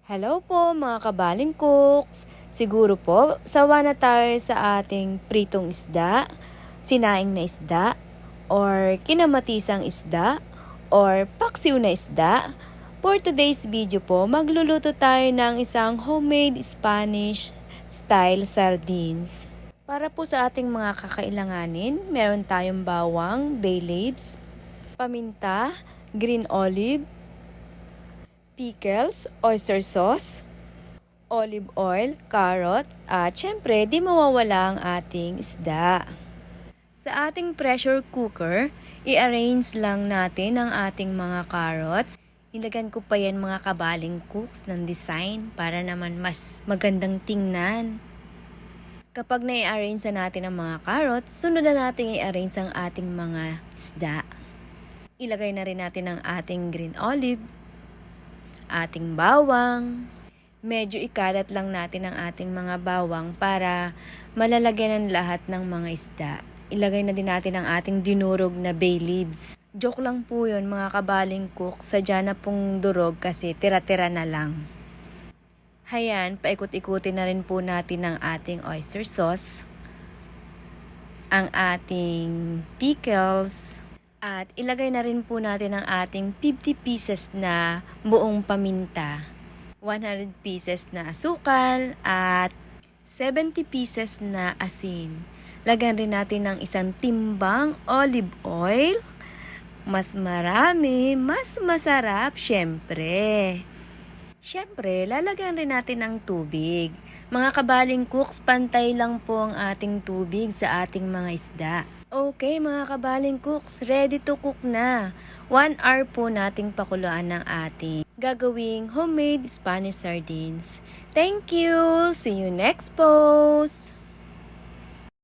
Hello po mga kabaling cooks! Siguro po, sawa na tayo sa ating pritong isda, sinaing na isda, or kinamatisang isda, or paksiw na isda. For today's video po, magluluto tayo ng isang homemade Spanish style sardines. Para po sa ating mga kakailanganin, meron tayong bawang, bay leaves, paminta, green olive, pickles, oyster sauce, olive oil, carrots, at syempre di mawawala ang ating isda. Sa ating pressure cooker, i-arrange lang natin ang ating mga carrots. Nilagyan ko pa yan mga kabaling cooks ng design para naman mas magandang tingnan. Kapag na-arrange na natin ang mga carrots, sunod na natin i-arrange ang ating mga isda. Ilagay na rin natin ang ating green olive, ating bawang. Medyo ikalat lang natin ang ating mga bawang para malalagyan ng lahat ng mga isda. Ilagay na din natin ang ating dinurog na bay leaves. Joke lang po yun mga kabaling cook, sadya na pong durog kasi tira-tira na lang. Hayan, paikot-ikutin na rin po natin ang ating oyster sauce, ang ating pickles, at ilagay na rin po natin ang ating 50 pieces na buong paminta, 100 pieces na asukal, at 70 pieces na asin. Lagyan rin natin ng isang timbang olive oil. Mas marami, mas masarap, syempre. Syempre, lalagyan rin natin ng tubig. Mga kabaling cooks, pantay lang po ang ating tubig sa ating mga isda. Okay mga kabaling cooks, ready to cook na. 1 hour po nating pakuluan ng ating gagawing homemade Spanish sardines. Thank you! See you next post!